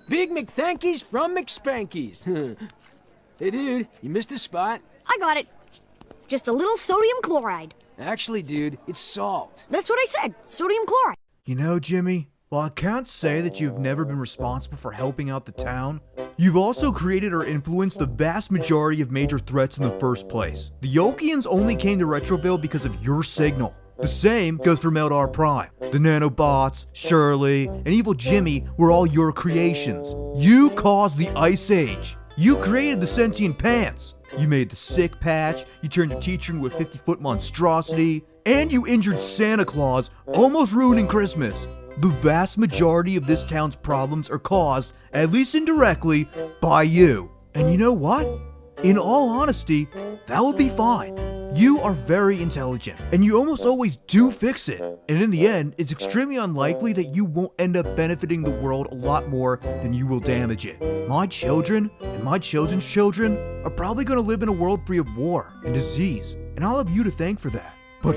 Big McThankies from McSpankies. Hey, dude, you missed a spot. I got it. Just a little sodium chloride. Actually, dude, it's salt. That's what I said, sodium chloride. You know, Jimmy, while I can't say that you've never been responsible for helping out the town, you've also created or influenced the vast majority of major threats in the first place. The Yokians only came to Retroville because of your signal. The same goes for Meldar Prime. The nanobots, Shirley, and Evil Jimmy were all your creations. You caused the Ice Age. You created the sentient pants. You made the sick patch, you turned your teacher into a 50-foot monstrosity, and you injured Santa Claus, almost ruining Christmas. The vast majority of this town's problems are caused, at least indirectly, by you. And you know what? In all honesty, that would be fine. You are very intelligent, and you almost always do fix it. And in the end, it's extremely unlikely that you won't end up benefiting the world a lot more than you will damage it. My children, and my children's children, are probably going to live in a world free of war and disease, and I'll have you to thank for that. But,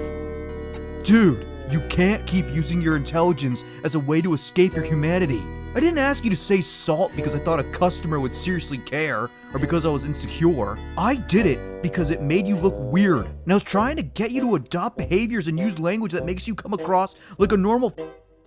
dude, you can't keep using your intelligence as a way to escape your humanity. I didn't ask you to say salt because I thought a customer would seriously care, or because I was insecure. I did it because it made you look weird, and I was trying to get you to adopt behaviors and use language that makes you come across like a normal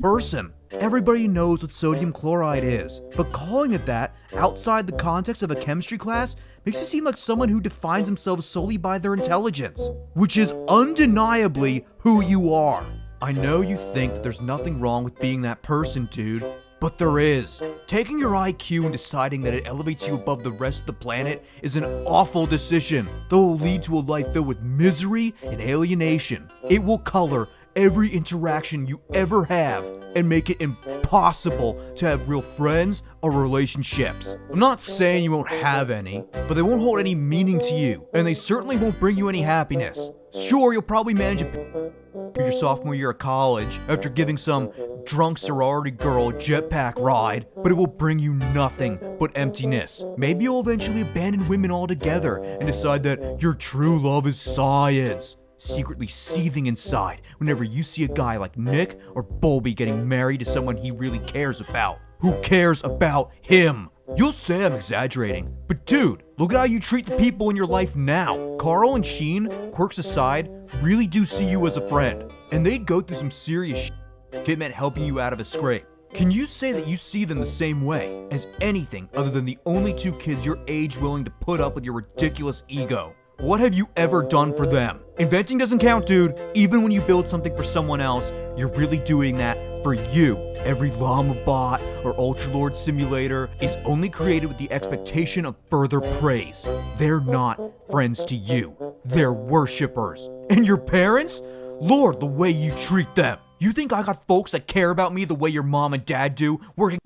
person. Everybody knows what sodium chloride is, but calling it that outside the context of a chemistry class makes it seem like someone who defines themselves solely by their intelligence, which is undeniably who you are. I know you think that there's nothing wrong with being that person, dude, but there is. Taking your IQ and deciding that it elevates you above the rest of the planet is an awful decision that will lead to a life filled with misery and alienation. It will color every interaction you ever have and make it impossible to have real friends or relationships. I'm not saying you won't have any, but they won't hold any meaning to you, and they certainly won't bring you any happiness. Sure, you'll probably manage your sophomore year of college after giving some drunk sorority girl a jetpack ride, but it will bring you nothing but emptiness. Maybe you'll eventually abandon women altogether and decide that your true love is science, secretly seething inside whenever you see a guy like Nick or Bolby getting married to someone he really cares about. Who cares about him? You'll say I'm exaggerating, but dude, look at how you treat the people in your life now. Carl and Sheen, quirks aside, really do see you as a friend, and they'd go through some serious shit if it meant helping you out of a scrape. Can you say that you see them the same way as anything other than the only two kids your age willing to put up with your ridiculous ego? What have you ever done for them? Inventing doesn't count, dude. Even when you build something for someone else, you're really doing that for you. Every llama bot or Ultralord simulator is only created with the expectation of further praise. They're not friends to you. They're worshippers. And your parents? Lord, the way you treat them. You think I got folks that care about me the way your mom and dad do, working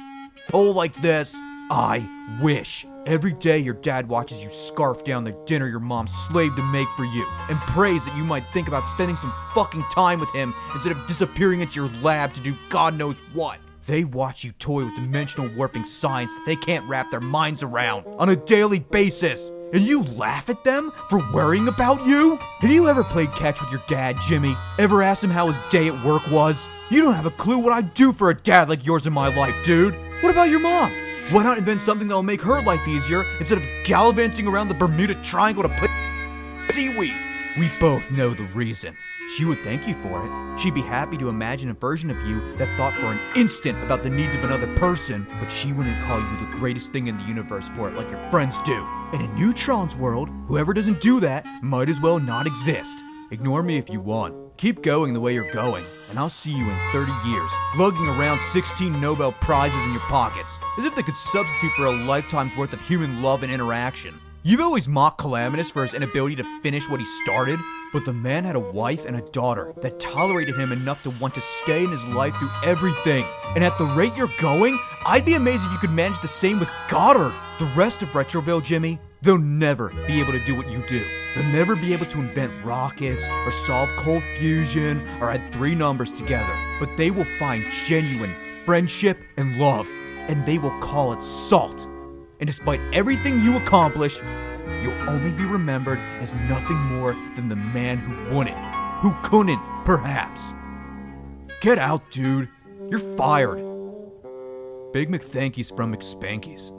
hole like this? I wish. Every day your dad watches you scarf down the dinner your mom slaved to make for you, and prays that you might think about spending some fucking time with him instead of disappearing into your lab to do God knows what. They watch you toy with dimensional warping science that they can't wrap their minds around on a daily basis, and you laugh at them for worrying about you? Have you ever played catch with your dad, Jimmy? Ever asked him how his day at work was? You don't have a clue what I'd do for a dad like yours in my life, dude. What about your mom? Why not invent something that'll make her life easier instead of gallivanting around the Bermuda Triangle to play seaweed? We both know the reason. She would thank you for it. She'd be happy to imagine a version of you that thought for an instant about the needs of another person, but she wouldn't call you the greatest thing in the universe for it like your friends do. And in Neutron's world, whoever doesn't do that might as well not exist. Ignore me if you want. Keep going the way you're going, and I'll see you in 30 years, lugging around 16 Nobel Prizes in your pockets, as if they could substitute for a lifetime's worth of human love and interaction. You've always mocked Calamitous for his inability to finish what he started, but the man had a wife and a daughter that tolerated him enough to want to stay in his life through everything. And at the rate you're going, I'd be amazed if you could manage the same with Goddard. The rest of Retroville, Jimmy, they'll never be able to do what you do. They'll never be able to invent rockets or solve cold fusion or add 3 numbers together. But they will find genuine friendship and love, and they will call it salt. And despite everything you accomplish, you'll only be remembered as nothing more than the man who wouldn't, who couldn't, perhaps. Get out, dude. You're fired. Big McThankies from McSpankies.